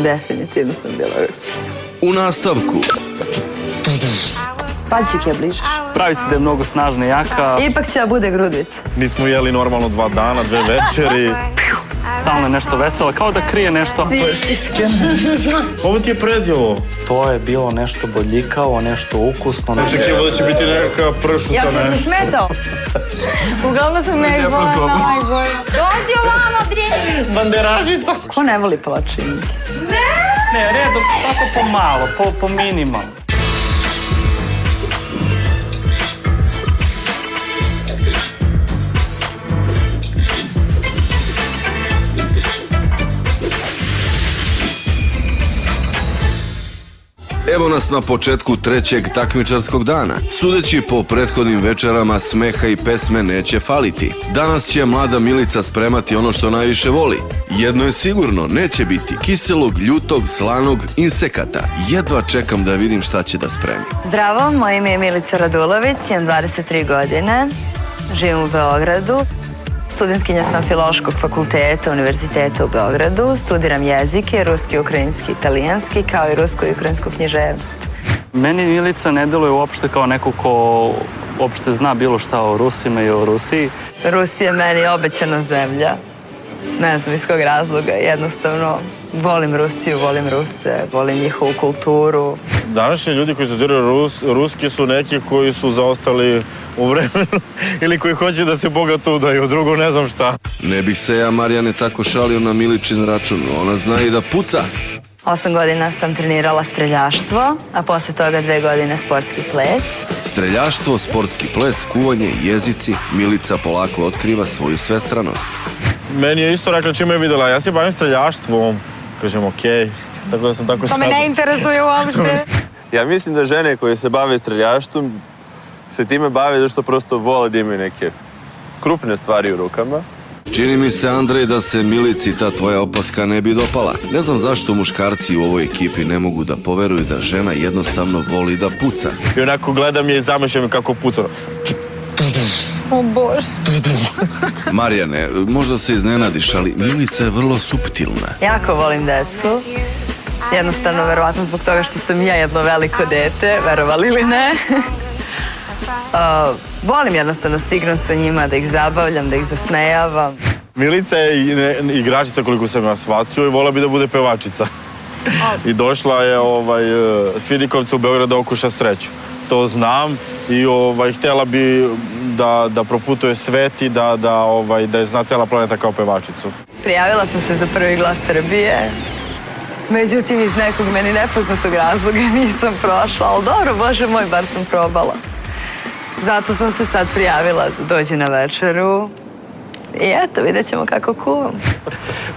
Definitivno sam Bjeloruskinja. U nastavku. Paljčik je bliže. Pravi se da je mnogo snažna i jaka. Ipak će da bude grudvica. Nismo jeli normalno 2 dana, 2 večeri. Stalno je nešto vesela, kao da krije nešto. Ovo ti je prezjelo. To je bilo nešto bodljikavo, nešto ukusno. Očekivao da će biti nekakva pršuta Ja sam ti smetao. Uglavnom sam najbolja, najbolja. Dođi ovamo, bre! Banderažica. Ko ne voli palačinke? Ne, redom, tako pomalo, po minimalno. Evo nas na početku trećeg takmičarskog dana. Sudeći po prethodnim večerama, smeha i pesme neće faliti. Danas će mlada Milica spremati ono što najviše voli. Jedno je sigurno, neće biti kiselog, ljutog, slanog, insekata. Jedva čekam da vidim šta će da spremi. Zdravo, moje ime je Milica Radulović, imam 23 godine, živim u Beogradu. Studentkinja sam Filološkog fakulteta Univerziteta u Beogradu. Studiram jezike, ruski, ukrajinski, italijanski, kao i rusko i ukrajinsko književnost. Meni Milica ne deluje uopšte kao neko ko uopšte zna bilo šta o Rusima i o Rusiji. Rusija je meni obećana zemlja. Ne znam iz kog razloga, jednostavno volim Rusiju, volim Ruse, volim njihovu kulturu. Današnji ljudi koji studiraju ruski su neki koji su zaostali u vremenu ili koji hoće da se bogato udaju, drugo ne znam šta. Ne bih se ja, Marijane, tako šalio na Miličin račun. Ona zna i da puca. 8 godina sam trenirala streljaštvo, a posle toga 2 godine sportski ples. Streljaštvo, sportski ples, kuvanje, jezici. Milica polako otkriva svoju svestranost. Meni je isto rekla čime je videla, ja se bavim streljaštvom. Kažem, okej. Tako da sam tako To me ne interesuje uopšte. Ja mislim da žene koje se bave streljaštvom se time bave zato što prosto vole da imaju neke krupne stvari u rukama. Čini mi se, Andrej, da se Milici ta tvoja opaska ne bi dopala. Ne znam zašto muškarci u ovoj ekipi ne mogu da poveruju da žena jednostavno voli da puca. I onako gledam je i zamišljam kako puca. O Bože. Marijane, možda se iznenadiš, ali Milica je vrlo suptilna. Jako volim decu. Jednostavno, verovatno zbog toga što sam ja jedno veliko dete, verovali ili ne. Volim jednostavno da se igram sa njima, da ih zabavljam, da ih zasmejavam. Milica je igračica koliko sam ja shvatio i vola bi da bude pevačica. I došla je s Vidikovca u Beograd da okuša sreću. To znam i htjela bi da proputuje svet i da je zna cela planeta kao pevačicu. Prijavila sam se za Prvi glas Srbije. Međutim, iz nekog meni nepoznatog razloga nisam prošla, ali dobro, Bože moj, bar sam probala. Zato sam se sad prijavila za dođi na večeru i eto, vidjet ćemo kako kuvam.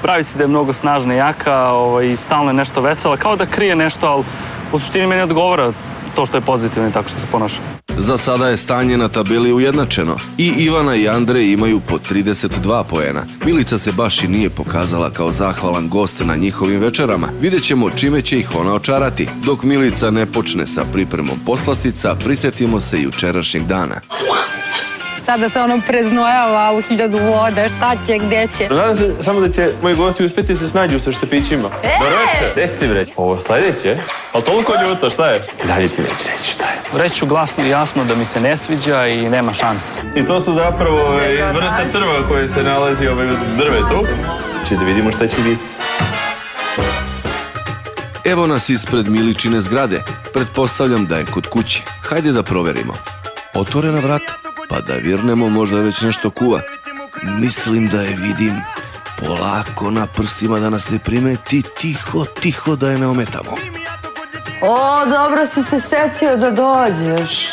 Pravi se da je mnogo snažna i jaka i stalno je nešto vesela, kao da krije nešto, ali u suštini meni odgovara to što je pozitivno i tako što se ponaša. Za sada je stanje na tabeli ujednačeno. I Ivana i Andrej imaju po 32 poena. Milica se baš i nije pokazala kao zahvalan gost na njihovim večerama. Vidjet ćemo čime će ih ona očarati. Dok Milica ne počne sa pripremom poslastica, prisjetimo se jučerašnjeg dana. Sada se ono preznojava u 1000 vode, šta će, gdje će. Nadam se samo da će moji gosti uspjeti se snađu sa štepićima. Dobro večer. Gde si reći? Ovo sljedeće? Ali toliko ljuto, šta je? Dalje ti neće reći šta je. Reću glasno i jasno da mi se ne sviđa i nema šanse. I to su zapravo vrsta crva koje se nalazi u drvetu. Če da vidimo šta će biti. Evo nas ispred Miličine zgrade. Pretpostavljam da je kod kuće. Hajde da proverimo. Otvorena vrata, pa da virnemo, možda već nešto kuva. Mislim da je vidim. Polako na prstima da nas ne primeti. Tiho, tiho da je ne ometamo. O, dobro si se setio da dođeš.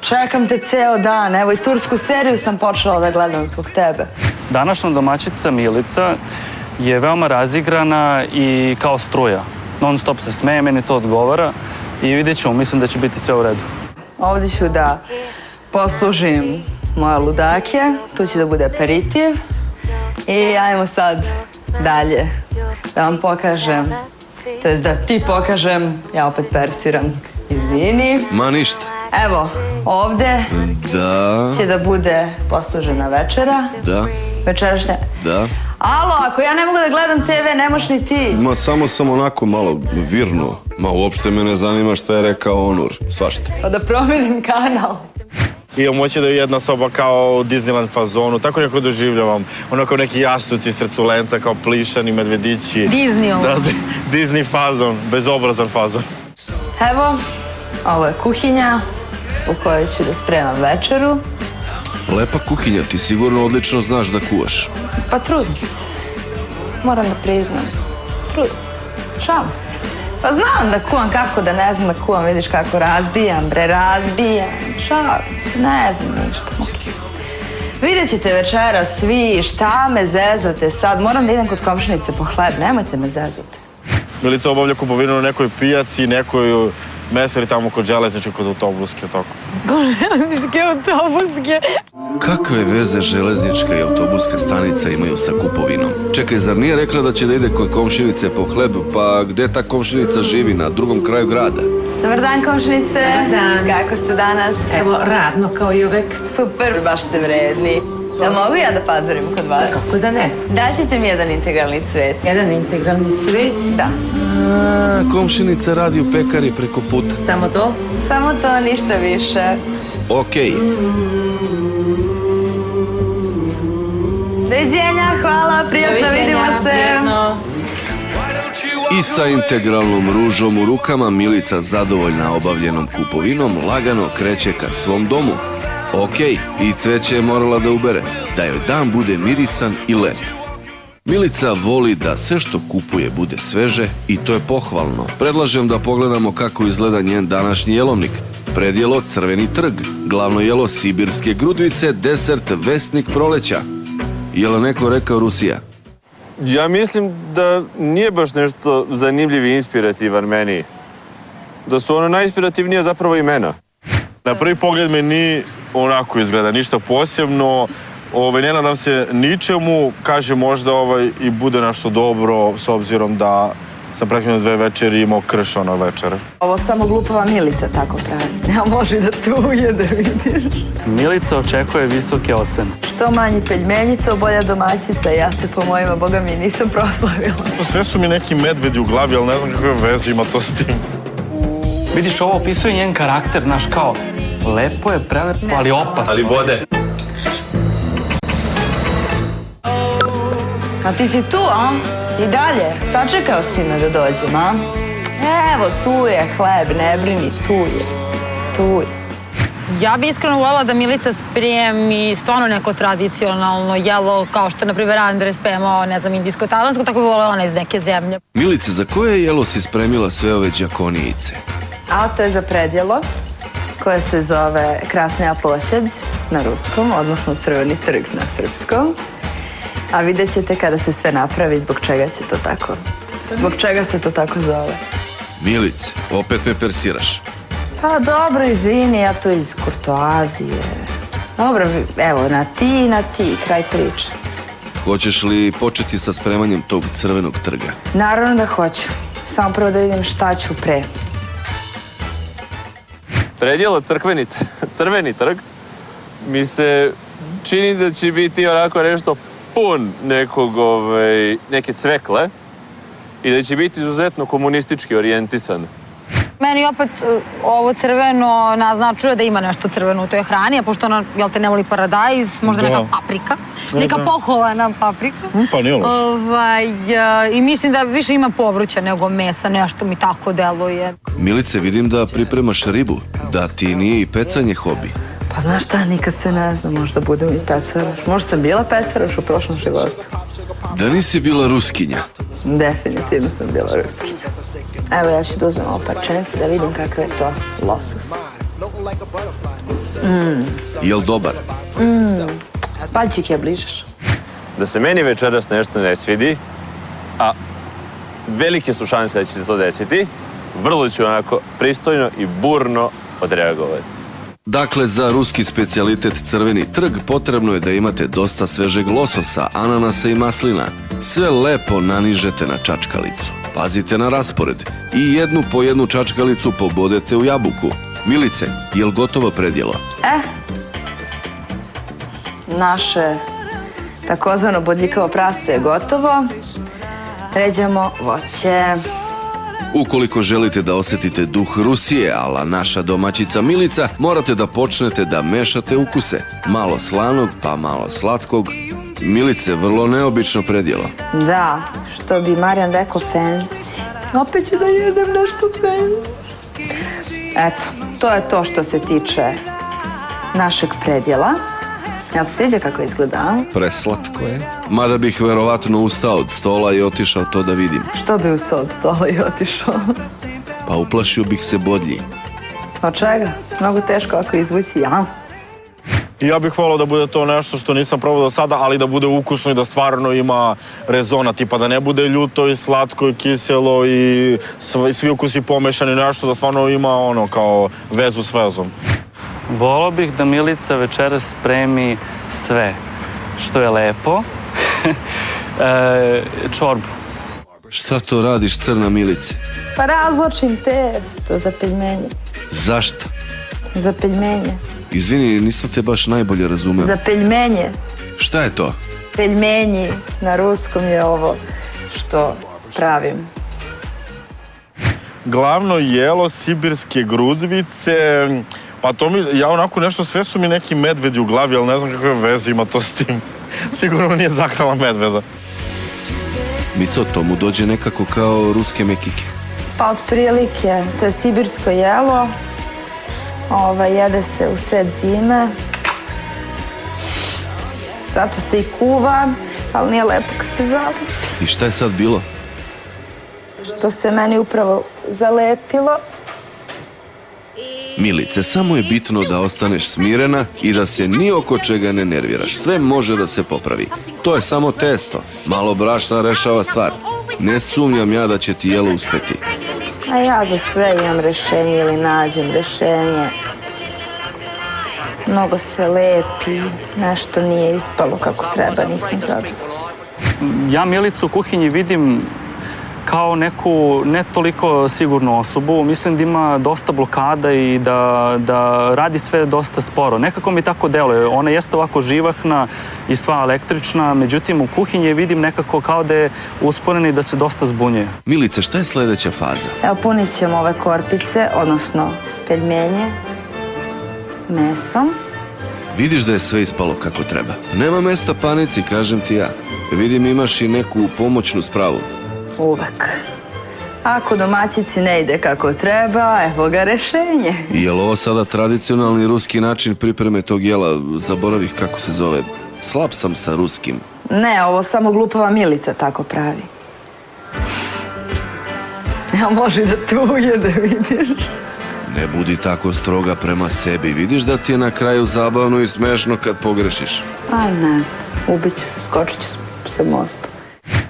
Čekam te ceo dan, evo i tursku seriju sam počela da gledam zbog tebe. Današnja domaćica Milica je veoma razigrana i kao struja. Non stop se smeje, meni to odgovara i vidjet ćemo, mislim da će biti sve u redu. Ovdje ću da poslužim moje ludake, tu će da bude aperitiv i ajmo sad dalje da vam pokažem, to jest da ti pokažem, ja opet persiram, izvini. Ma ništa. Evo, ovdje Da. će da bude poslužena večera. Da. Večerašnja. Da. Alo, ako ja ne mogu da gledam TV, ne moš ni ti. Ma samo sam onako malo virnuo. Ma uopšte me ne zanima šta je rekao Onur. Svašta. Pa da promenim kanal. I moći da je jedna soba kao u Disneyland fazonu, tako neko doživljavam. Ono kao neki jastuci, srculenca, kao plišani, medvedići. Disney ovo. Da, Disney fazon, bezobrazan fazon. Evo, ovo je kuhinja u kojoj ću da spremam večeru. Lepa kuhinja, ti sigurno odlično znaš da kuvaš. Pa trudim se. Moram da priznam. Trudim se. Šalim se. Pa znam da kuvam, kako da ne znam da kuvam, vidiš kako razbijam, razbijam. Šalim se, ne znam ništa. Vidjet ćete večeras svi šta me zezate sad. Moram da idem kod komšinice po hleb, nemojte me zezati. Milica obavlja kupovinu na nekoj pijaci, nekoj mesari tamo kod železničke, kod autobuske, tako. Kod železničke autobuske. Kakve veze železnička i autobuska stanica imaju sa kupovinom? Čekaj, zar nije rekla da će da ide kod komšinice po hleb, pa gde ta komšinica živi, na drugom kraju grada? Dobar dan, komšinice. Dobar dan. Kako ste danas? Evo, radno kao i uvek. Super, baš ste vredni. Da mogu ja da pazorim kod vas? Kako da ne? Daćete mi jedan integralni cvet? Jedan integralni cvet. Da. Komšinica radi u pekari preko puta. Samo to? Samo to, ništa više. Okej. Doviđenja, hvala, prijatno, vidimo se. Prijetno. I sa integralnom ružom u rukama Milica, zadovoljna obavljenom kupovinom, lagano kreće ka svom domu. Okej, i cveće je morala da ubere, da joj dan bude mirisan i lep. Milica voli da sve što kupuje bude sveže i to je pohvalno. Predlažem da pogledamo kako izgleda njen današnji jelovnik. Predjelo Crveni trg, glavno jelo sibirske grudvice, desert Vesnik proleća. Je li neko rekao Rusija? Ja mislim da nije baš nešto zanimljiv i inspirativan meni. Da su ono najinspirativnije zapravo imena. Na prvi pogled meni onako izgleda, ništa posebno. Ne nadam se ničemu, kaže možda i bude nešto dobro s obzirom da sam prethodno 2 večeri imao krš ono večere. Ovo samo glupava Milica tako pravi. A može da te ujede, vidiš. Milica očekuje visoke ocene. Što manji peljmenji, to bolja domaćica. Ja se po mojima, boga mi, nisam proslavila. Sve su mi neki medvedi u glavi, ali ne znam kakve veze ima to s tim. Vidiš, ovo opisuje njen karakter, znaš, kao lepo je, prelepo, ali opasno. Ali vode. A ti si tu, a? I dalje? Sačekao si me da dođem, a? Evo, tu je hleb, ne brini, tu je. Tu je. Ja bi iskreno voljela da Milica spremi stvarno neko tradicionalno jelo, kao što, na primjer, Andres spremao, ne znam, indijsko-talijansko, tako bi voljela ona iz neke zemlje. Milice, za koje jelo si spremila sve ove đakonijice? A to je za predjelo, koje se zove Krasnja plošćad na ruskom, odnosno Crveni trg na srpskom. A vidjet ćete kada se sve napravi zbog čega će to tako. Zbog čega se to tako zove. Milice, opet me persiraš. Pa dobro, izvini, ja to iz kurtoazije. Dobro, evo, na ti, kraj priče. Hoćeš li početi sa spremanjem tog Crvenog trga? Naravno da hoću. Samo prvo da vidim šta ću pre. Predjelo Crveni trg mi se čini da će biti onako nešto pun neke cvekle i da će biti izuzetno komunistički orijentisan. Meni opet ovo crveno naznačuje da ima nešto crveno u toj hrani, a pošto ona, jel te, ne voli paradajz, možda neka paprika, neka pohovana paprika. Pa nije loš. I mislim da više ima povrća nego mesa, nešto mi tako deluje. Milice, vidim da pripremaš ribu, da ti nije i pecanje hobi. Pa znaš šta, nikad se ne znam, možda budem i pecaraš. Možda sam bila pecaraš u prošlom životu. Da nisi bila Ruskinja? Definitivno sam bila Ruskinja. Evo, ja ću da uzmem ovo parčenice da vidim kakav je to losos. Jel dobar? Paljčik je bližeš. Da se meni večeras nešto ne svidi, a velike su šanse da će se to desiti, vrlo ću onako pristojno i burno odreagovati. Dakle, za ruski specijalitet Crveni trg potrebno je da imate dosta svežeg lososa, ananasa i maslina. Sve lepo nanižete na čačkalicu. Pazite na raspored. I jednu po jednu čačkalicu pobodete u jabuku. Milice, je li gotovo predjelo? Naše Takozvano bodljikavo prasce je gotovo. Ređamo voće. Ukoliko želite da osjetite duh Rusije, ala naša domaćica Milica, morate da počnete da mešate ukuse. Malo slanog, pa malo slatkog. Milice, vrlo neobično predjelo. Da, što bi Marijan rekao, fancy. Opet ću da jedem nešto fancy. Eto, to je to što se tiče našeg predjela. Jel ti sviđa kako izgleda? Preslatko je. Mada bih verovatno ustao od stola i otišao to da vidim. Što bi ustao od stola i otišao? Pa uplašio bih se bodlji. Od čega? Mnogo teško ako izvući, ja? I ja bih volao da bude to nešto što nisam probao do sada, ali da bude ukusno i da stvarno ima rezona, tipa da ne bude ljuto i slatko i kiselo i svi ukusi pomešani, nešto da stvarno ima ono kao vezu s vezom. Volao bih da Milica večeras spremi sve što je lepo. Čorbu. Šta to radiš, crna Milice? Pa razločim testo za peljmenje. Zašto? Za peljmenje. Izvini, nisam te baš najbolje razumeo. Za peljmenje. Šta je to? Peljmenji na ruskom je ovo što pravim. Glavno jelo sibirske grudvice, pa to mi, ja onako nešto, sve su mi neki medvedi u glavi, ali ne znam kakve veze ima to s tim. Sigurno nije zahrala medveda. Mico, to mu dođe nekako kao ruske mekike. Pa otprilike, to je sibirsko jelo. Jede se u sred zime. Zato se i kuva, ali nije lepo kad se zalepi. I šta je sad bilo? Što se meni upravo zalepilo. Milice, samo je bitno da ostaneš smirena i da se ni oko čega ne nerviraš. Sve može da se popravi. To je samo testo. Malo brašna rešava stvar. Ne sumnjam ja da će ti jelo uspeti. A ja za sve imam rešenje ili nađem rešenje. Mnogo se lepi, nešto nije ispalo kako treba, nisam zadovoljna. Ja Milicu u kuhinji vidim kao neku ne toliko sigurnu osobu. Mislim da ima dosta blokada i da radi sve dosta sporo. Nekako mi tako deluje. Ona jeste ovako živahna i sva električna, međutim u kuhinji je vidim nekako kao da je usporena i da se dosta zbunjuje. Milice, šta je sledeća faza? Evo, punit ćemo ove korpice, odnosno peljmenje, mesom. Vidiš da je sve ispalo kako treba. Nema mesta panici, kažem ti ja. Vidim, imaš i neku pomoćnu spravu. Uvek. Ako domaćici ne ide kako treba, evo ga rešenje. I je li ovo sada tradicionalni ruski način pripreme tog jela? Zaboravih kako se zove. Slab sam sa ruskim. Ne, ovo samo glupava Milica tako pravi. Ja može da te ujede, vidiš. Ne budi tako stroga prema sebi. Vidiš da ti je na kraju zabavno i smešno kad pogrešiš. Aj, ne znam. Ubiću se, skočit ću sa mosta.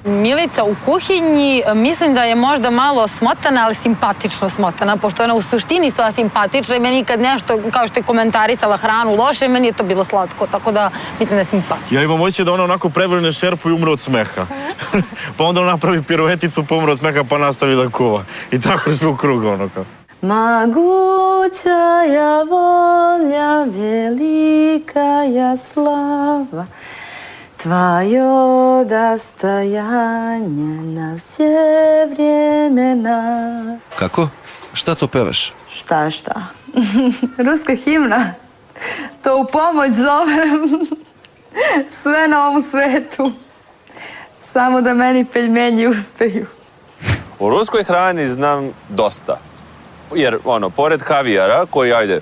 Milica u kuhinji, mislim da je možda malo smotana, ali simpatično smotana, pošto ona u suštini sva simpatična i meni kad nešto, kao što je komentarisala hranu loše, meni je to bilo slatko, tako da mislim da je simpatično. Ja imam osjećaj da ona onako prevrne šerpu i umre od smeha. Pa onda ona napravi pirueticu, pa umre od smeha, pa nastavi da kuva. I tako sve u krug ono kao. Могучая воля, великая слава, Твое достояние на все времена. Kako? Šta to pevaš? Šta? Ruska himna. To u pomoć zovem. Sve na ovom svetu. Samo da meni peljmenji uspeju. U ruskoj hrani znam dosta. Jer, pored kavijara, koji, ajde,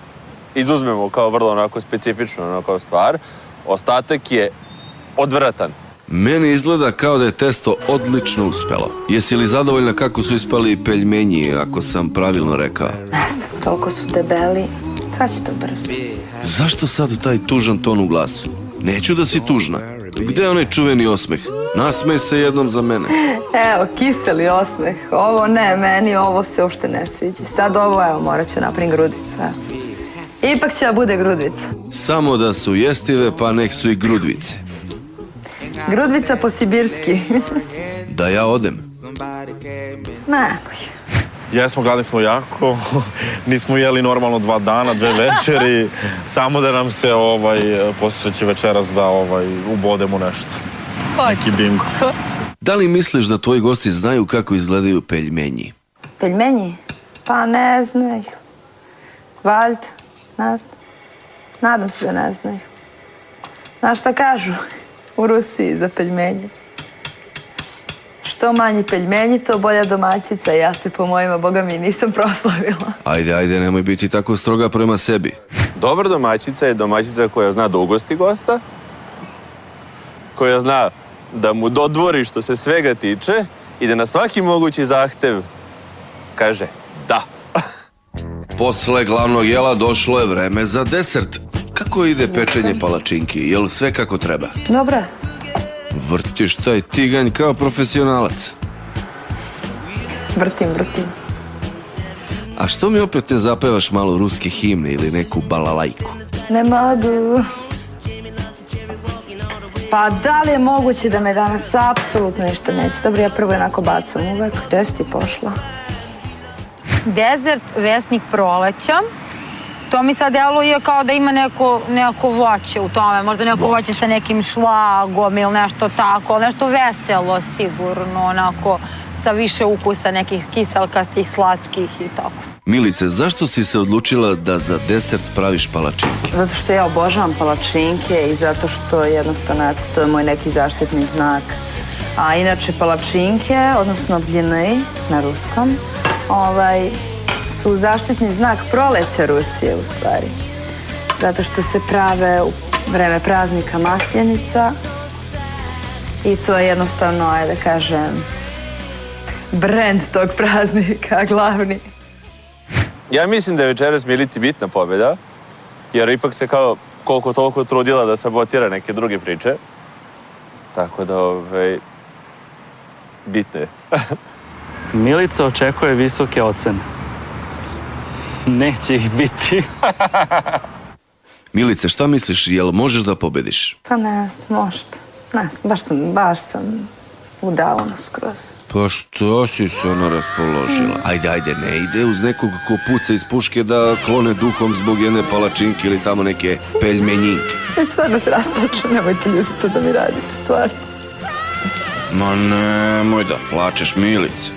izuzmemo kao vrlo onako specifičnu kao stvar, ostatak je odvratan. Meni izgleda kao da je testo odlično uspelo. Jesi li zadovoljna kako su ispali peljmenji, ako sam pravilno rekao? Ne znam, toliko su debeli. Sad će to brzo. Zašto sad taj tužan ton u glasu? Neću da si tužna. Gde je onaj čuveni osmeh? Nasmej se jednom za mene. Evo, kiseli osmeh. Ovo ne, meni ovo se uopšte ne sviđa. Sad ovo, evo, morat ću napravim grudvicu, evo. Ipak će da bude grudvica. Samo da su jestive, pa nek su i grudvice. Grudvica po sibirski. Da ja odem. Nemoj. Jesmo, gladni smo jako. Nismo jeli normalno 2 dana, 2 večeri. Samo da nam se posreći večeras da ubodemo nešto. Neki bingo. Da li misliš da tvoji gosti znaju kako izgledaju peljmenji? Peljmenji? Pa ne znaju. Valjda, ne znam. Nadam se da ne znaju. Znaš šta kažu u Rusiji za peljmenje? Što manji peljmenji, to bolja domaćica. Ja se po mojima, boga mi, nisam proslavila. Ajde, nemoj biti tako stroga prema sebi. Dobra domaćica je domaćica koja zna da ugosti gosta, koja zna da mu dodvori što se svega tiče i da na svaki mogući zahtev kaže da. Posle glavnog jela došlo je vreme za desert. Kako ide pečenje palačinki? Jel sve kako treba? Dobra. Vrtiš taj tiganj kao profesionalac. Vrtim. A što mi opet ne zapevaš malo ruske himne ili neku balalajku? Ne mogu. Pa da li je moguće da me danas apsolutno ništa neće? Dobro, ja prvo jednako bacam uvek. Gde si ti pošla? Dezert, vesnik proleća. To mi sad deluje kao da ima neko voće u tome. Možda neko voće sa nekim šlagom ili nešto tako. Nešto veselo sigurno, onako sa više ukusa nekih kiselkastih, slatkih i tako. Milice, zašto si se odlučila da za desert praviš palačinke? Zato što ja obožavam palačinke i zato što jednostavno, eto, to je moj neki zaštitni znak. A inače palačinke, odnosno bljini na ruskom, su zaštitni znak proleća Rusije u stvari. Zato što se prave u vreme praznika Maslenica i to je jednostavno, ajde da kažem, brend tog praznika, glavni. Ja mislim da je večeras Milici bitna pobjeda, jer ipak se kao koliko toliko trudila da sabotira neke druge priče. Tako da, bitno je. Milica očekuje visoke ocene. Neće ih biti. Milice, šta misliš, jel možeš da pobediš? Pa ne znam, možda. Ne znam, baš sam u downu skroz. Pa što si se ono raspoložila? Ajde, ne ide uz nekog ko puca iz puške da klone duhom zbog jedne palačinke ili tamo neke peljmenjinke. Ja ću stvarno se rasplaču, nemojte ljudi to da mi radite, stvarno. Ma nemoj da plačeš, Milice.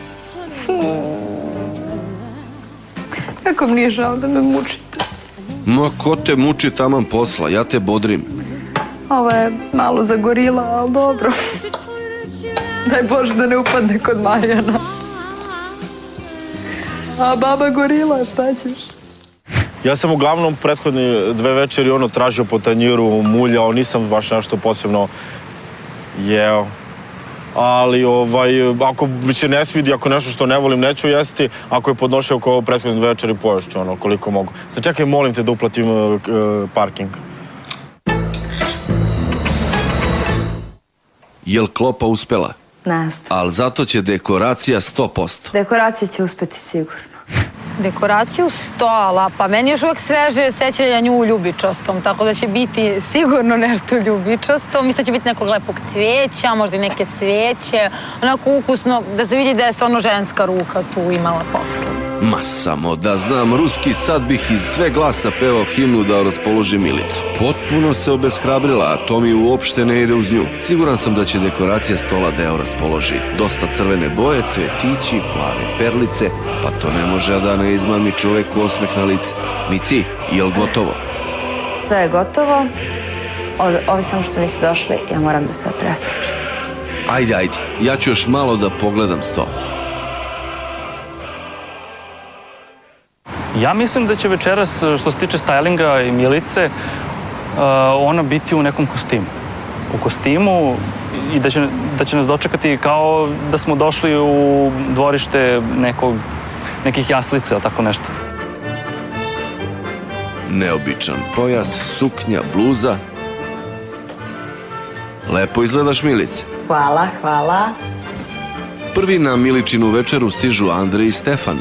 Kako mi nije žao da me mučite? Ma ko te muči taman posla, ja te bodrim. Ovo je malo zagorila, ali dobro. Daj Bože da ne upadne kod Marijana. A baba gorila, šta ćeš? Ja sam uglavnom prethodni 2 večeri tražio po tanjiru, muljao, nisam baš nešto posebno jeo. Ali ako mi se ne svidi, ako nešto što ne volim neću jesti, ako je podnošao oko prethodne 2 večeri poješću koliko mogu. Sad čekaj, molim te da uplatim parking. Jel klopa uspela? Ne znam. Ali zato će dekoracija 100%. Dekoracija će uspeti sigurno. Dekoraciju stola, pa meni još uvek sveže sećanja nju ljubičastom, tako da će biti sigurno nešto ljubičasto. Mislim da će biti nekog lepog cvijeća, možda i neke sveće, onako ukusno, da se vidi da je stvarno ženska ruka tu imala posla. Ma samo da znam ruski, sad bih iz sve glasa pevao himnu da raspoloži Milicu. Potpuno se obeshrabrila, a to mi uopšte ne ide uz nju. Siguran sam da će dekoracija stola da je raspoloži. Dosta crvene boje, cvetići, plave perlice, pa to ne može da ne izmami čoveku osmeh na lice. Mici, jel gotovo? Sve je gotovo. Ovi samo što nisu došli, ja moram da se presvučem. Ajde, ja ću još malo da pogledam sto. Ja mislim da će večeras, što se tiče stylinga i Milice, ona biti u nekom kostimu. U kostimu i da će nas dočekati kao da smo došli u dvorište nekih jaslica ili tako nešto. Neobičan pojas, suknja, bluza. Lepo izgledaš, Milice. Hvala. Prvi na Miličinu večeru stižu Andrej i Stefan.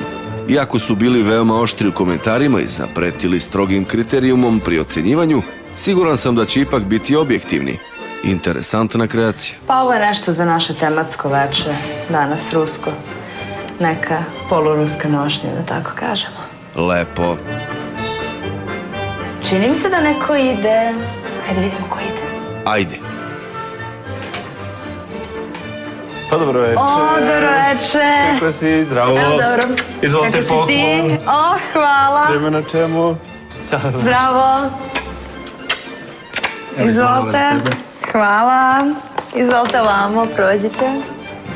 Iako su bili veoma oštri u komentarima i zapretili strogim kriterijumom pri ocenjivanju, siguran sam da će ipak biti objektivni. Interesantna kreacija. Pa ovo je nešto za naše tematsko veče, danas rusko. neka poluruska nošnja, da tako kažemo. Lepo. Čini mi se da neko ide. Ajde vidimo ko ide. Ajde. Pa dobro večer. Dobro večer. Kako si? Zdravo. Evo, dobro. Izvolite Kako si ti? poklon. Hvala. Vreme na čemu? Zdravo. Izvolite. Hvala. Izvolite ovamo, prođite.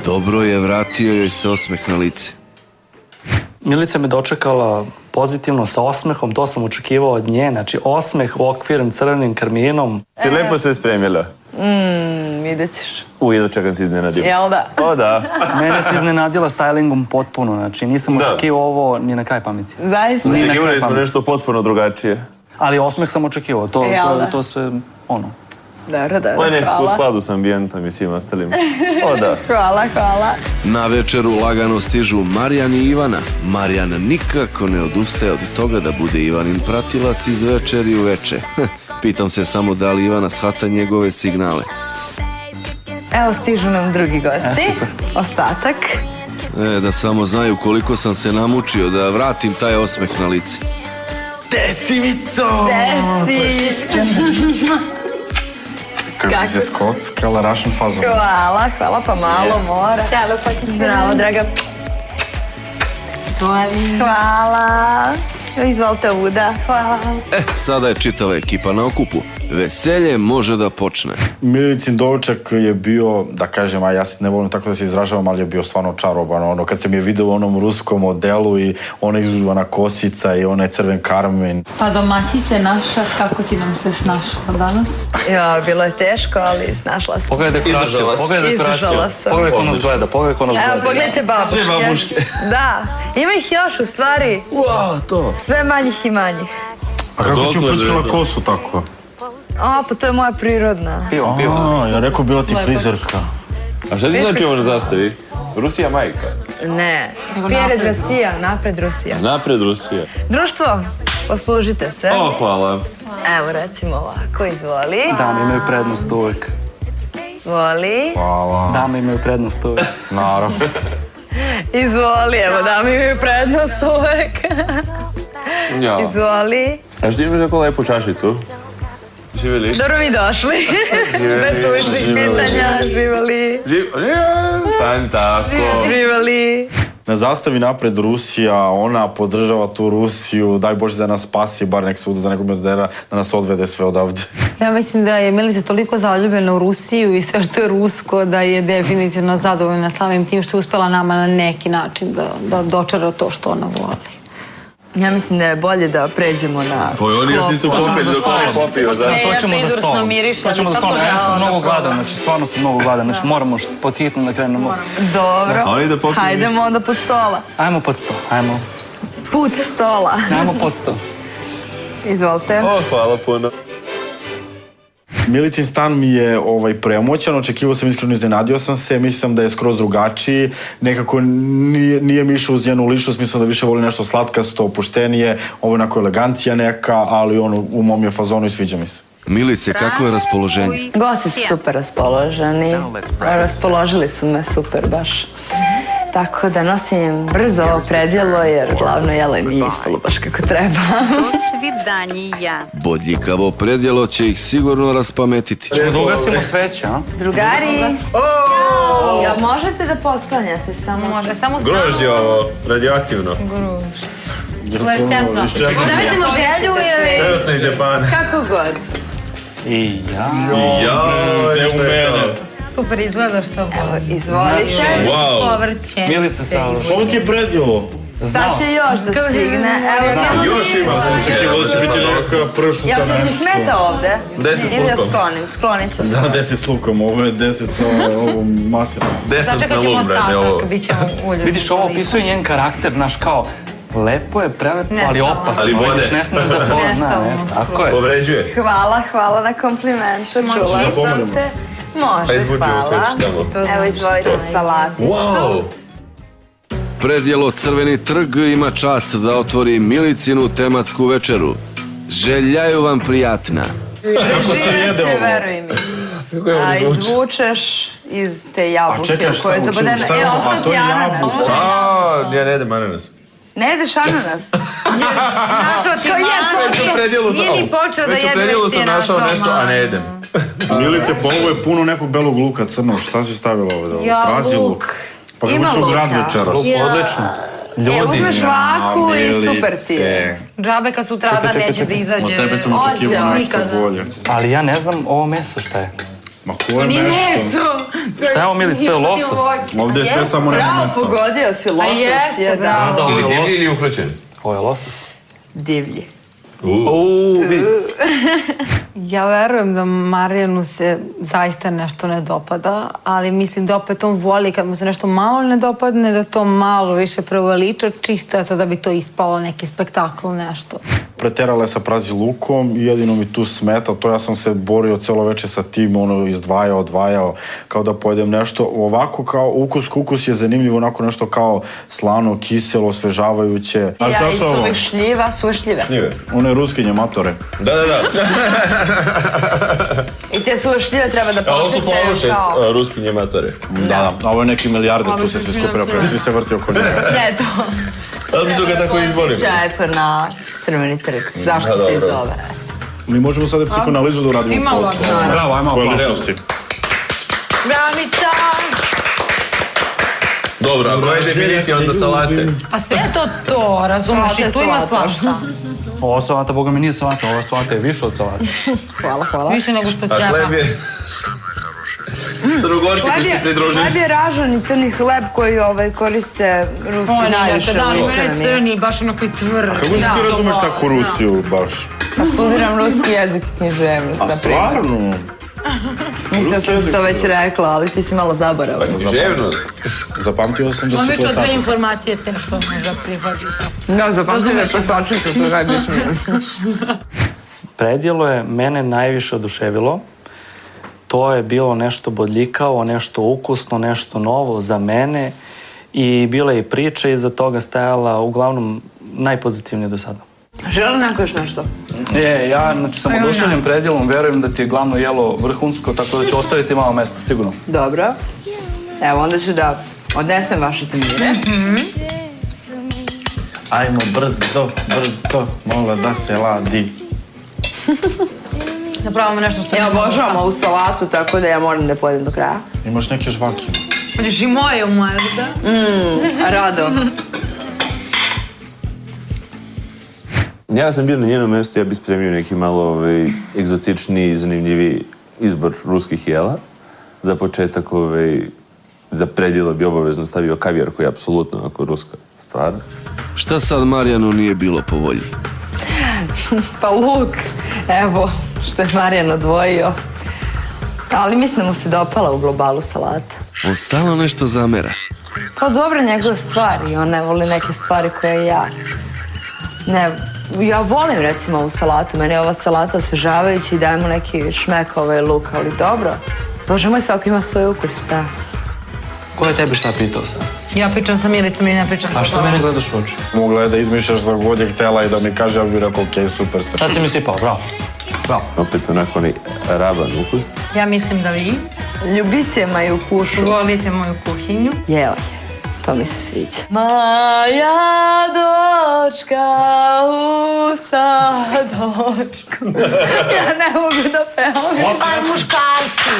Dobro je, vratio joj se osmeh na lice. Milica me dočekala pozitivno sa osmehom, to sam očekivao od nje, znači osmeh okviren crvenim karminom. Si lepo sve spremila? Vidjet ćeš. Jedno čekam se iznenadim. Jel da? O da. Mene se iznenadila stylingom potpuno, znači nisam očekivao ovo ni na kraj pameti. Zaista? Ni na kraj Očekivali smo pameti. nešto potpuno drugačije. Ali osmeh sam očekivao, Jel da? to sve ono. Dobro, Ovo je dobro, nekako u hvala. skladu s ambijentom i svim ostalim. O da. Hvala, hvala. Na večeru lagano stižu Marijan i Ivana. Marijan nikako ne odustaje od toga da bude Ivanin pratilac iz večeri u veče. Pitam se samo da li Ivana shvata njegove signale. Evo stižu nam drugi gosti. Ostatak. Da samo znaju koliko sam se namučio da vratim taj osmeh na lice. Desimico! Desi. Kako si se skockala, rašen fazon. Hvala, pa malo mora. Ćao, pa ti Zdravo, draga. Hvala. Izvolite ovuda. Hvala. Sada je čitava ekipa na okupu. Veselje može da počne. Milicin doček je bio, da kažem, a ja ne volim tako da se izražavam, ali je bio stvarno čaroban. Ono, kad sam je vidio u onom ruskom modelu i ona izužvana kosica i onaj crven karmin. Pa domaćice naša, kako si nam se snašla danas? Ja, bilo je teško, ali snašla sam. Pogledaj dekoraciju, Izdržala sam. pogledaj ko nas gleda, pogledaj ko nas gleda. Evo, pogledajte babuške. Sve babuške. Da, ima ih još u stvari. Wow, to. Sve manjih i manjih. A kako si ufričkala kosu tako? Pa to je moja prirodna. Pivo. Ja rekao, bila ti frizerka. A šta ti znači ovo na zastavi? Rusija majka. Ne, Pierre Rusija, napred Rusija. Napred Rusija. Društvo, poslužite se. O, hvala. Evo, recimo ovako, izvoli. Dame imaju prednost uvek. Izvoli. Dame imaju prednost uvek. Naravno. Izvoli, evo, da mi imaju prednost uvek. Ja. Izvoli. A što imaš tako lepu čašicu? Živjeli? Dobro mi došli. Bez suvišnih pitanja. Živjeli. Stani tako. Živjeli. Na zastavi napred Rusija, ona podržava tu Rusiju, daj Bože da nas spasi, bar nek suda za nekog milionera, da nas odvede sve odavde. Ja mislim da je Milica toliko zaljubljena u Rusiju i sve što je rusko, da je definitivno zadovoljna samim tim što je uspela nama na neki način da dočara to što ona voli. Ja mislim da je bolje da pređemo na Oni još nisu popili dok oni popiju, za. Ne, Hoćemo za izvrsno stolom. miriše, ali Hoćemo za kako stolom. Ja sam žao mnogo da gladan, probam. znači stvarno sam mnogo gladan, znači moramo pod hitno da krenemo. Dobro. A oni da popiju Hajdemo onda pod stola. Ajmo pod sto, ajmo. Put stola. Ajmo pod sto. Izvolite. O, hvala puno. Milicin stan mi je premoćan, očekivao sam, iskreno iznenadio sam se, mislim da je skroz drugačiji, nekako nije mi išao uz njenu ličnost, mislim da više voli nešto slatkasto, opuštenije, ovo je onako elegancija neka, ali ono u mom je fazonu i sviđa mi se. Milice, kako je raspoloženje? Gosti su super raspoloženi. Raspoložili su me super baš. Tako da nosim im brzo ovo predjelo jer glavno jelo nije ispalo baš kako treba. Bodljikavo predjelo će ih sigurno raspametiti. Ćemo da ugasimo sveće, a? Drugari, jel možete da posklanjate samo? Može, samo Grož je ovo, radioaktivno. fluorescentno. Da mislimo želju ili Trenutno iz Japana. kako god. I ja. Joj, šta je to? Super izgleda što Evo, voli. izvolite. Wow. Povrće. Milica sa... Ovo ti je predjelo. Sad će još da stigne. Evo, samo Još imam, sam očekivao da će biti neka pršuta. jel će ti smeta ovde? 10 s Ili da lukom. sklonit ću se. Da, 10 s lukom, ovo je 10 sa ovom masirnom. 10 Sačekat na ćemo luk, brate, ovo. ostatak, bit ćemo ulju. Vidiš, ovo opisuje njen karakter, znaš, kao lepo je, prelepo, ali Nestalno. opasno. Ali vode. Vidiš, ne smiješ da pozna, Nestalno. tako je. Povređuje. Hvala na komplimentu. Čula sam te. Pa Može, izbuđi ovo sve hvala. tamo. Evo, izvolite salati. Wow! Predjelo Crveni trg ima čast da otvori Milicinu tematsku večeru. Željaju vam prijatna. Kako se jede ovo? Veruj mi. A izvučeš iz te jabuke. A čekaj, koja je šta zabodena. šta je ovo? ostao A ti to je ananas. jabuka. Ja ne jedem ananas. Ne jedeš ananas? Našao ti Kao je, malo. Već u predjelu sam, Nije ni počeo da već u jede, predjelu već ti je sam našao našao nešto, a ne jedem. Milice, pa ovo je puno nekog belog luka crnog. Šta si stavila ovdje? Ja, Prazi luk. luk. Pa ga Ima budeš u grad luka. večeras. Odlično. Uzmeš vaku i super ti je. Džabe kad sutradan neće da izađe. Od tebe sam Oće, očekivao nešto nikada. bolje. Ali ja ne znam ovo meso šta je. Ma ko je Nije meso? meso. Šta je ovo, Milica, to je losos? Ovdje je sve samo nema Bravo, mesa. pogodio si losos. jeste, je, bravo. Da, ovo je Ili divlji losos. ili uhvaćen? Ovo je losos. Divlji. Vidi. Ja verujem da Marijanu se zaista nešto ne dopada, ali mislim da opet on voli kad mu se nešto malo ne dopadne, da to malo više preuveliča, čisto eto da bi to ispalo neki spektakl, nešto. Preterala je sa prazi lukom i jedino mi tu smeta, to ja sam se borio celo veče sa tim, ono, odvajao, kao da pojedem nešto. Ovako kao kukus je zanimljivo, onako nešto kao slano, kiselo, osvežavajuće. A šta Ja i su ovo? suvišljiva, suvišljive. One ruskinje matore. Da. I te suvišljive treba da A ovo su podsjećaju polušec, kao... ruski njematori. Da, a ovo je neki milijarder, tu se svi skupira, svi se vrti oko njega. Ne, to... Ali su ga tako izborili. Podsjeća, eto, na Crveni trg. Zašto Da, se i dobro. zove? Mi možemo sada psihoanalizu da uradimo. Ima ga, da. Bravo, ajmo Koje aplauz. ličnosti. Bravica! Dobro, a koja je definicija onda salate? Pa sve je to, razumeš, Salata je i tu ima salata. svašta. Ova salata, boga mi nije salata, ova salata je više od salata. Hvala. Više nego što A treba. hleb je... Crnogorci bi se pridružili. Hleb je ražan i crni hleb koji koriste Rusi On je, najviše. da, ali u mene je Srbiji. crni, baš onako i tvrd. Kako si ti razumeš tako Rusiju, baš? Pa studiram ruski jezik i književnost, A na primjer. stvarno? Mislim da sam to već rekla, ali ti si malo zaboravila. Književnost. Zapamtio sam da On su već to od dve saču. informacije teško možda prihvatiti. Da, zapamtim da to sačicu, to je najbitnije. Predjelo je mene najviše oduševilo. To je bilo nešto bodljikavo, nešto ukusno, nešto novo za mene i bila je i priča iza toga stajala uglavnom najpozitivnije do sada. Želi neko još nešto? Ja sam oduševljen predjelom, verujem da ti je glavno jelo vrhunsko, tako da ću ostaviti malo mesta, sigurno. Dobro. Evo, onda ću da odnesem vaše tanjire. Ajmo brzo, mola da se ladi. Napravimo nešto što Ja obožavam ovu salatu, tako da ja moram da pojedem do kraja. Imaš neke žvake. Hoćeš i moje umoriti, da? Rado. Ja sam bio na njenom mjestu, ja bih spremio neki malo egzotičniji, zanimljivi izbor ruskih jela. Za početak, za predjelo bi obavezno stavio kavijar koji je apsolutno onako ruska stvar. Šta sad Marijanu nije bilo po volji? Pa luk, evo, što je Marijan odvojio. Ali mislim da mu se dopala u globalu salata. On stalno nešto zamera. Pa dobro njegove stvari, on ne voli neke stvari koje ja. Ne, ja volim recimo ovu salatu, meni je ova salata osvežavajuća i daje mu neki šmek luk, ali dobro. Bože moj, svako ima svoj ukus, šta? Ko je tebi šta pitao sad? Ja pričam sa Milicom i ne pričam sa A što tobom. mene gledaš u oči? Mogla je da izmišljaš za god je htjela i da mi kaže, ja bih rekao, okej, super ste. Sad si mi sipao, bravo. Bravo. Opet onako onaj raban ukus. Ja mislim da vi Ljubice maju kušu. volite moju kuhinju. Jeo je, to mi se sviđa. Maja dočka u sadočku. Ja ne mogu da pevam. Ali muškarci.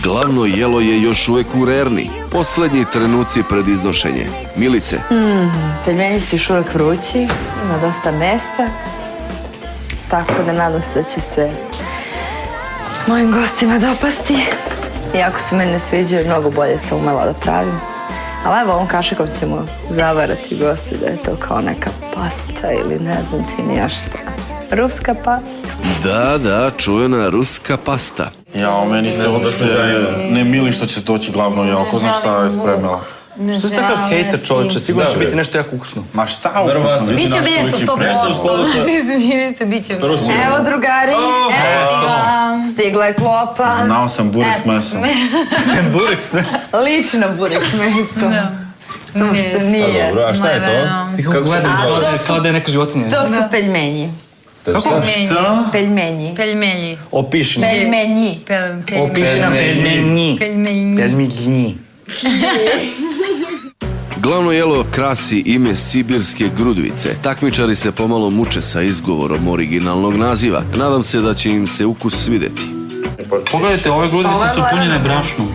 Glavno jelo je još uvek u rerni. Posljednji trenuci pred iznošenje. Milice, Peljmeni su još uvek vrući, ima dosta mesta. Tako da nadam se da će se mojim gostima dopasti. Iako se meni ne sviđaju, mnogo bolje sam umela da pravim. Ali evo ovom kašikom ćemo zavarati goste da je to kao neka pasta ili ne znam ti ni ja šta. Ruska pasta. da, čuvena ruska pasta. Jao, meni se uopšte ne mili što će doći glavno jelo, ko znaš šta je spremila. Što si takav hejter, čovječe? Sigurno će biti nešto jako ukusno. Ma šta ukusno? vidi Biće naš meso koliki 100%. Izvinite, biće meso. Evo drugari, stigla je klopa. Znao sam burek s mesom. Burek sve. Lično burek s mesom. Samo što nije. Dobro, a šta je to? Kako gledaš, A, to kao da je neka životinja. To su peljmenji. Peljmenji. Peljmenji. Opiši nam. Peljmenji. Opiši nam peljmenji. Peljmenji. Glavno jelo krasi ime sibirske grudvice. Takmičari se pomalo muče sa izgovorom originalnog naziva. Nadam se da će im se ukus svideti. Pogledajte, ove grudvice su punjene brašnom.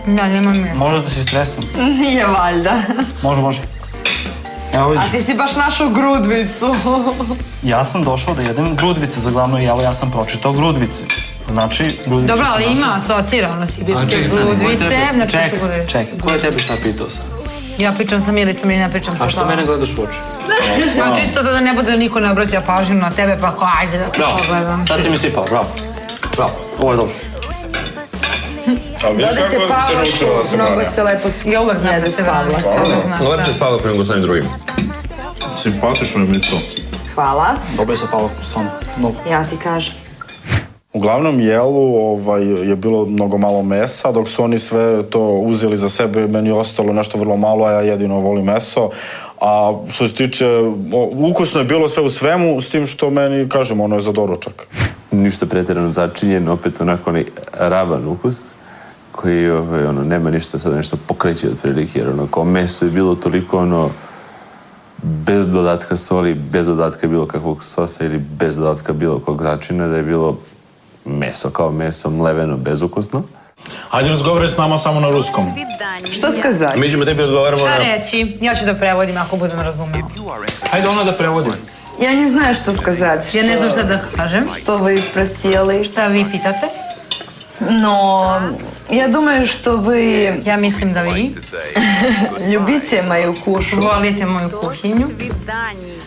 Ja, nemam mjesta. Možda da si stresom. Nije valjda. Može. Evo vidiš. A ti si baš našao grudvicu. Ja sam došao da jedem grudvice za glavno jelo, ja sam pročitao grudvice. Znači, grudvice Dobro, su ali naše. ima asocirano sibirske grudvice. Čekaj, ko je tebi šta pitao sam? Ja pričam sa Milicom i ne pričam sa A što Slavom. mene gledaš u oči? Pa čisto da ne bude niko ne obraća pažnju na tebe, pa ako ajde da te pogledam. Sad si mi sipao, bravo. Ovo je dobro. A vidiš Dodajte kako se naučila da se mnogo vara? se lepo Ja uvek znam da se vralim, sada znam. Lepše spava prema go samim drugim. Simpatično je Milico. Hvala. Dobro je sa Pavlom, stvarno. Ja ti kažem. Uglavnom jelu je bilo mnogo malo mesa, dok su oni sve to uzeli za sebe, meni je ostalo nešto vrlo malo, a ja jedino volim meso. A što se tiče, ukusno je bilo sve u svemu, s tim što meni, kažem, ono je za doručak. Ništa pretjerano začinjen, opet onako onaj raban ukus, koji nema ništa sada nešto pokreće otprilike, jer ono kao meso je bilo toliko bez dodatka soli, bez dodatka bilo kakvog sosa ili bez dodatka bilo kog začina, da je bilo meso kao meso, mleveno, bezukusno. Ajde, razgovaraj s nama samo na ruskom. Što skazati? Mi ćemo tebi odgovaramo Šta reći? Ja ću da prevodim ako budem razumio. Hajde ono da prevodim. Я не знаю, что сказать. Ja ne znam šta da kažem. Что вы спросили. Šta vi pitate? Но я думаю, что вы Ja mislim da vi любите мою кушу. volite moju kuhinju.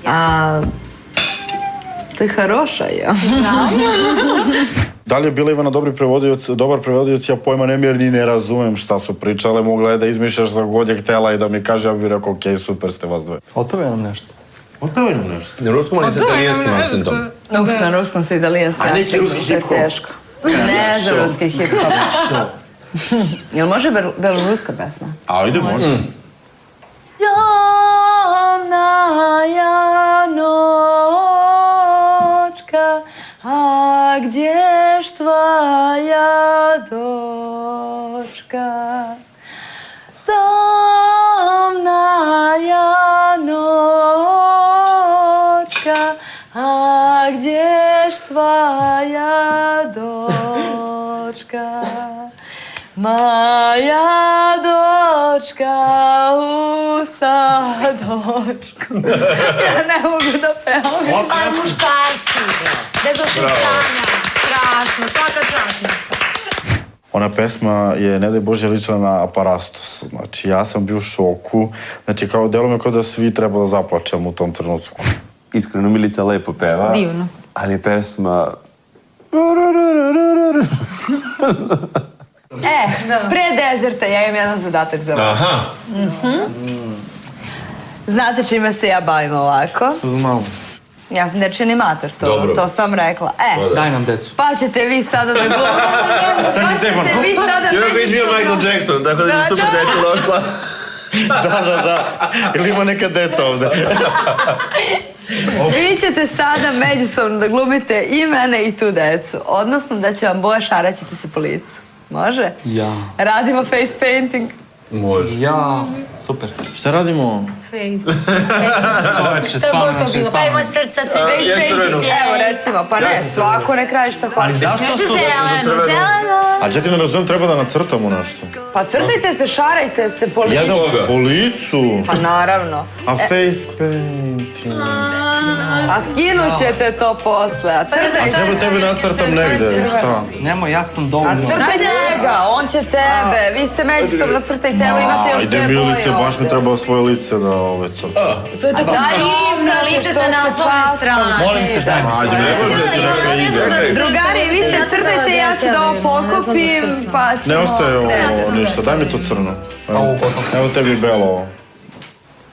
А ты хорошая. Da li je bila Ivana dobar prevodioc, ja pojma nemam jer ni ne razumem šta su pričale. Mogla je da izmišljaš za god je htela i da mi kaže, ja bih rekao, okej, super ste vas dvoje. Otpevaj nam nešto. Otpevaj nam nešto. Na ruskom, ali sa italijanskim akcentom. Na ruskom sa italijanskim. A neki ruski To je hip-hop? teško. Ne za ruski hip-hop. Jel može beloruska pesma? Ajde, može. Темная ночка, а где ж твоя дочка? Темная ночка, а где ж твоя дочка? Моя дочка u sadočku. Ja ne mogu da pevam. Ali muškarci, bez osjećanja, strašno, svaka časnica. Ona pesma je, ne daj Bože, ličila na Aparastos. Znači, ja sam bio u šoku. Znači, delo me kao da svi treba da zaplačemo u tom trenutku. Iskreno, Milica lepo peva. Divno. Ali pesma... Pre dezerta ja imam jedan zadatak za vas. Aha. Znate čime se ja bavim ovako? Znam. Ja sam dečji animator, to sam rekla. Daj nam decu. Pa ćete vi sada da glumite. Sad će Stefan. Vi sada Još već bio Michael Jackson, tako da mi super deca došla. Da. Ili ima neka deca ovde? Vi ćete sada međusobno da glumite i mene i tu decu. Odnosno da će vam boja šaraćiti se po licu. Može? Ja. Radimo face painting. Može. Ja, super. Šta radimo? Čoveče, Šta stvarno, je to bilo? Pa ima srca, Face painting, evo recimo, pa ne, svako ne kraje šta Ali hoće. zašto su... A čekaj, ne razumem, treba da nacrtamo nešto. Pa crtajte se, šarajte se po licu. Jedno po licu. Pa naravno. A face painting. A skinut ćete to posle. A crtajte. Treba tebi nacrtam negde, šta? Nemoj, ja sam A dovoljno. crtaj njega, on će tebe. Vi se međusobno crtajte, evo imate još Ajde, dve boje. Milice, baš mi treba svoje lice da crtam. To je tako divno, lice se na osnovne strane. Molim te, daj mi. Ajde, ne može ti neka igra. Drugari, vi se crtajte, ja ću da ovo pokupim, pa ćemo... Ne ostaje ovo ništa, daj mi to crno. Evo tebi belo ovo.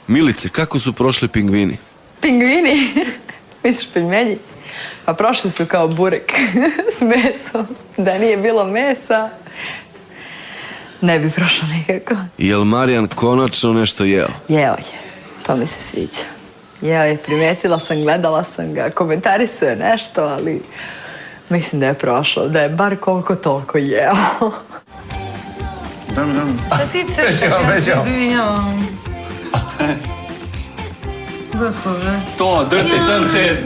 Milice, kako su prošli pingvini? Pingvini? Misliš peljmenji? Pa prošli su kao burek s mesom. Da nije bilo mesa, ne bi prošlo nikako. Jel Marijan konačno nešto jeo? Jeo je. To mi se sviđa. Jeo je, primetila sam, gledala sam ga, komentarisao je nešto, ali mislim da je prošlo, da je bar koliko toliko jeo. Daj mi. Da ti crtaš, ja se izvinjavam. Vrhove. To, Dirty Sanchez.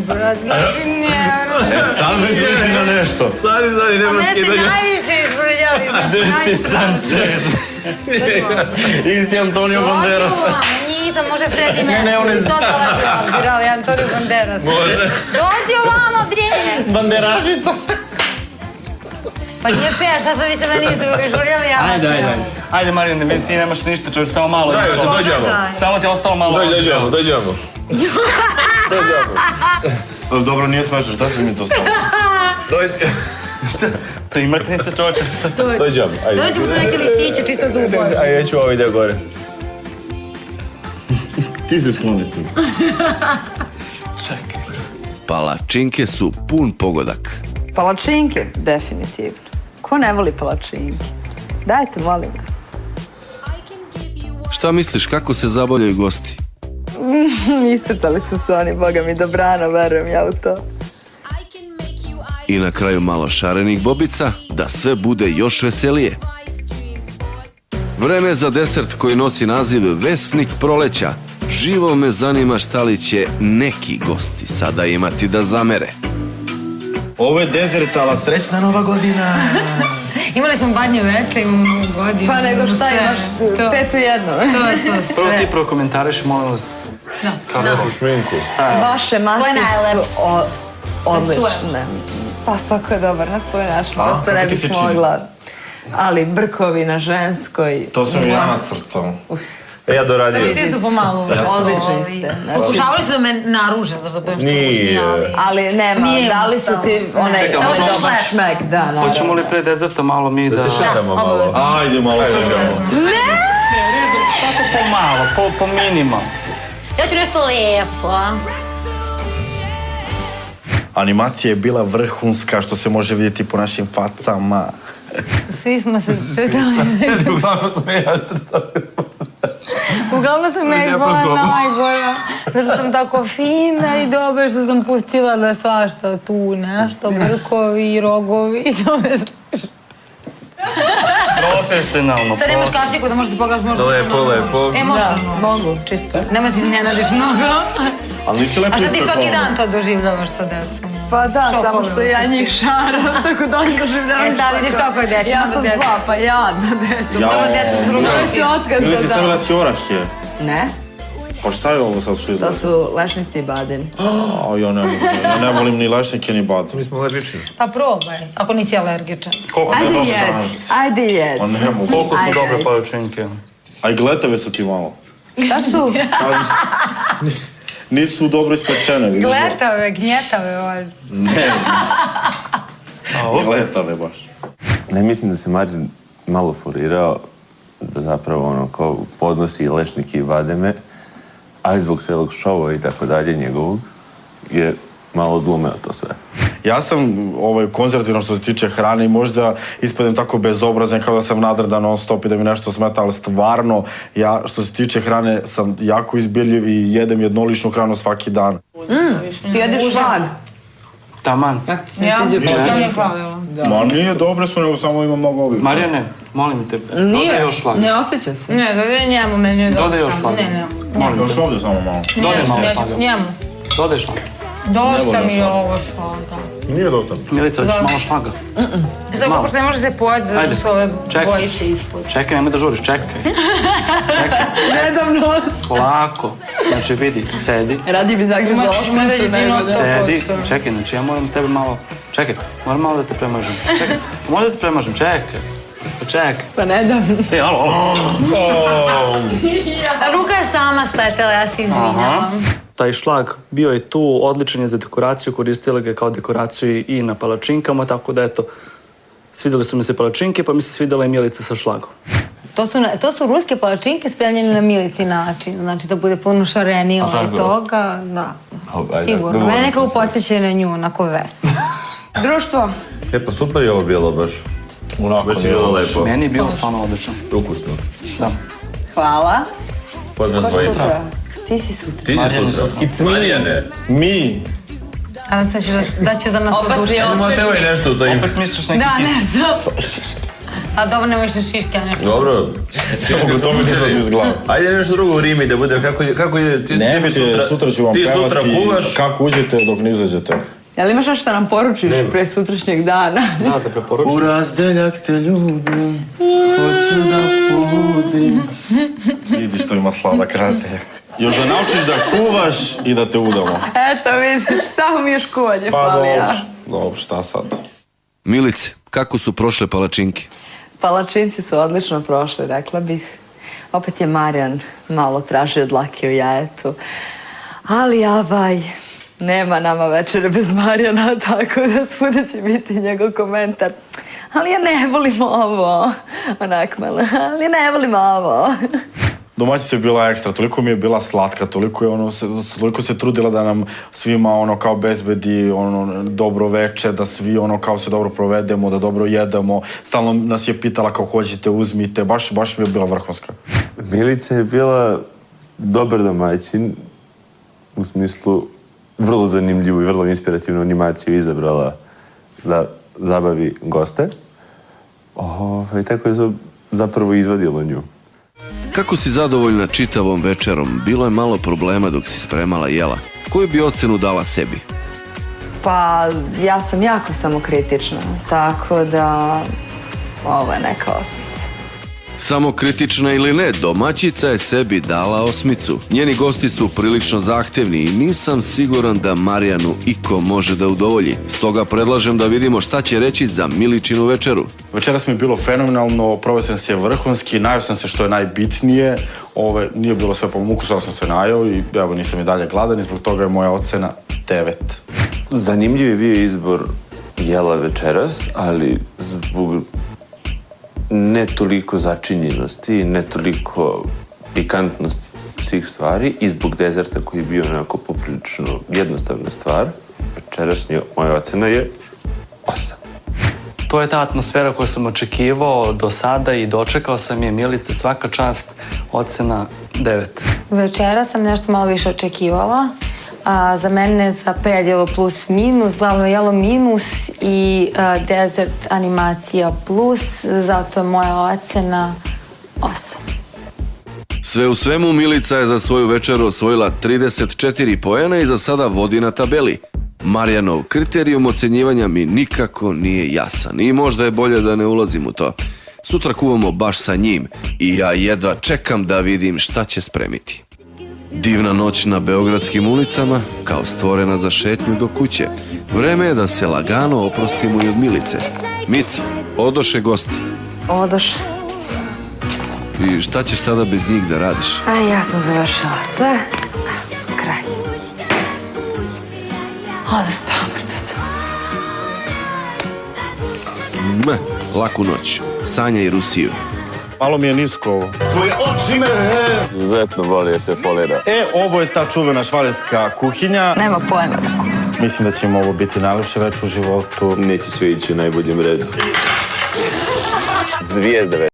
Brat, Sad već reći na nešto. Stari, nema mene ste skidanja. najviše izvrljali. Dirty Sanchez. Isti Antonio Banderas. Nisam, može Fredi mene. Ne, on je To dolazi obzirali, Antonio Banderas. Može. Dođi ovamo, bre! Banderažica. Pa nije fair, šta sam vi se meni izvrljali, ja vas Ajde. Ajde, Marijane, ti nemaš ništa, čovječ, samo malo. Dođemo. Samo ti je ostalo malo. Dođemo. Dobro, nije smešno, šta si mi to stavio? Primrkni se, čovječe. Dođemo. Dođemo tu neke listiće, čisto tu u boju. Ja ću ovaj ide gore. Ti se skloni s tim. Palačinke su pun pogodak. Palačinke, definitivno. Ko ne voli palačinke? Dajte, molim vas. Šta misliš, kako se zabavljaju gosti? Iscrtali su se oni, boga mi, dobrano, verujem ja u to. I na kraju malo šarenih bobica, da sve bude još veselije. Vreme je za desert koji nosi naziv Vesnik proleća. Živo me zanima šta li će neki gosti sada imati da zamere. Ovo je dezert, ala srećna nova godina. Imali smo badnje veče, imamo godinu. Pa nego šta sve. imaš, To. 5 u 1. Prvo ti prokomentariš, molim vas. Našu šminku. Vaše maske Ko je najlepši? su odlične. Pa svako je dobar na svoj način, prosto ne kako ti se bih čini? mogla. Ali brkovi na ženskoj... To sam ja nacrtao. Ja doradio. Svi su pomalo. Odlični ste. Znači, Pokušavali su da me naruže, zašto budem što Nije. ali nema, Nije dali su ti onaj Čekaj, onaj hoćemo dobar šlep. šmek, da, naravno. Hoćemo li pre dezerta malo mi da... Da te šeramo malo. Ajde, malo to. Tako pomalo, po minima. Ja ću nešto lijepo, a? Animacija je bila vrhunska, što se može vidjeti po našim facama. Svi smo se crtali. Uglavnom sam ja crtao. Uglavnom sam ja izbola najbolja. Zato sam tako fina i dobra što sam pustila da svašta tu nešto, brkovi, rogovi i to me sluša. Profesionalno. Sad nemaš kašiku da možeš da pogledaš možda. Lepo. možemo. Mogu, čisto. Nema se iznenadiš mnogo. Ali nisi lepo A šta ti svaki isprekovala. dan to doživljavaš sa decom? Pa da, Šokove samo što ja njih šaram, tako da oni doživljavaju. E, sad vidiš kako je deca, Ja onda sam deca. zla, pa jadna deca. Dobro, deca su drugačija. Još je otkaz Ili si da stavila dam. si orahe? Ne, Pa šta je ovo sad što to izgleda? su lešnici i badem. A, ja ne volim ni lešnike ni bad. Mi smo alergični. Pa probaj, ako nisi alergičan. Koliko su Ajde dobre, jed, ajde jed. Pa ne mogu. koliko su Ajde, dobre ajde. palačinke? A i gletave su ti malo. Šta su? Nisu dobro ispečene. vidiš da- Gletave, gnjetave, ovaj. Ne, gletave baš. Ne mislim da se Marin malo furirao da zapravo ono kao podnosi i lešnike i bademe, ali zbog celog šova i tako dalje njegovog je malo odglumeo to sve. Ja sam konzervativno što se tiče hrane i možda ispadem tako bezobrazan kao da sam nadrdan non stop i da mi nešto smeta, ali stvarno ja što se tiče hrane sam jako izbirljiv i jedem jednoličnu hranu svaki dan. Ti jedeš šlag. Taman. Kako ti se Ja, sviđa? to mi je falilo. Ma nije dobre su, nego samo imam mnogo ovih. Marijane, molim te, dodaj još šlag. Ne osjeća se. Ne, dodaj njemu, meni je dosta. Dodaj još šlag. Ne. Molim Još te, ovdje samo malo. dodaj malo šlaga. Njemu. Dodaj šlag. Dosta mi je ovo šlaga. Nije dosta. Milica, hoćeš malo šlaga? Sad kako što ne može se poći, zato što su ove čekaj. bojice ispod. Čekaj, nemoj da žuriš, čekaj. Gledam nos. Polako. Znači, vidi, sedi. Radi bi zagrizla Ima da oštricu ti nego nos- da... Sedi, čekaj, znači ja moram tebe malo... Čekaj, moram malo da te premažem. Čekaj, moram da te premažem, čekaj. Pa čekaj. Pa ne dam. Alo. Ruka je sama sletela, ja se izvinjavam. Taj šlag bio je tu, odličan je za dekoraciju, koristila ga kao dekoraciju i na palačinkama, tako da eto, svidjeli su mi se palačinke, pa mi se svidjela i Milica sa šlagom. To su ruske palačinke spremljene na Milici način. Znači da bude puno šarenije od toga. Da, sigurno. Mene nekako podsjeća na nju, onako ves. Društvo. Pa super je ovo bilo baš. Onako, Baš je bilo lepo. Meni je bilo stvarno odlično. Ukusno. Da. Hvala. Kod nas dvojica. Ti si sutra. Ti si sutra. Marijane. Mi. Nadam se da će da nas oduši. Imate ovaj nešto u to ime. Opet smisliš neki Da, hit. nešto. A dobro, nemoj še šiške, nešto. Dobro. Kako to mi ne izlazi iz glave. Ajde nešto drugo u Rimi da bude, kako ide, ti Ne, sutra ću vam ti sutra pevati kuvaš. kako uđete dok ne izađete. Jel imaš nešto nam poručiš pre sutrašnjeg dana? Da, te preporučujem. U razdeljak te ljubim, hoću da pobudim. Vidi što ima sladak razdeljak. Još da naučiš da kuvaš i da te udamo. Eto vidim, samo mi još kuvanje fali, ja. Dobro, šta sad? Milice, kako su prošle palačinke? Palačinci su odlično prošli, rekla bih. Opet je Marijan malo tražio dlake u jajetu. Ali nema nama večere bez Marijana, tako da svuda će biti njegov komentar. Ali ja ne volim ovo. Onak malo, ali ne volim ovo. Domaćica je bila ekstra, toliko mi je bila slatka, toliko se trudila da nam svima kao bezbedi dobro veče, da svi kao se dobro provedemo, da dobro jedemo. Stalno nas je pitala kao hoćete, uzmite, baš mi je bila vrhunska. Milica je bila dobar domaćin, u smislu vrlo zanimljivu i vrlo inspirativnu animaciju izabrala da zabavi goste. Tako je to zapravo izvadilo nju. Kako si zadovoljna čitavom večerom? Bilo je malo problema dok si spremala jela. Koju bi ocenu dala sebi? Pa, ja sam jako samokritična, tako da ovo je neka 8. Samokritična ili ne, domaćica je sebi dala 8. Njeni gosti su prilično zahtevni i nisam siguran da Marijanu iko može da udovolji. Stoga predlažem da vidimo šta će reći za Miličinu večeru. Večeras mi je bilo fenomenalno, proveo sam se vrhunski, najeo sam se što je najbitnije. Nije bilo sve po muku, sada sam se najeo i evo nisam i dalje gladan i zbog toga je moja ocena 9. Zanimljiv je bio izbor jela večeras, ali zbog ne toliko začinjenosti, ne toliko pikantnosti svih stvari i zbog dezerta koji je bio onako poprilično jednostavna stvar, večerašnja moja ocena je 8. To je ta atmosfera koju sam očekivao do sada i dočekao sam je. Milice, svaka čast, ocena 9. Večera sam nešto malo više očekivala. Za mene za predjelo plus minus, glavno jelo minus i dezert animacija plus, zato je moja ocena 8. Sve u svemu, Milica je za svoju večeru osvojila 34 poena i za sada vodi na tabeli. Marijanov kriterijum ocenjivanja mi nikako nije jasan i možda je bolje da ne ulazim u to. Sutra kuvamo baš sa njim i ja jedva čekam da vidim šta će spremiti. Divna noć na beogradskim ulicama, kao stvorena za šetnju do kuće. Vreme je da se lagano oprostimo i od Milice. Mico, odoše gosti. Odoše. I šta ćeš sada bez njih da radiš? Ja sam završila sve. Kraj. Ode spavam, mrtvo sam. Laku noć. Sanja i Rusiju. Malo mi je nisko ovo. Tvoje oči me! Izuzetno voli da se folira. Ovo je ta čuvena švalerska kuhinja. Nema pojma da kuvam. Mislim da će im ovo biti najlepše večer u životu. Neće sve ići u najboljem redu. Zvijezda večer.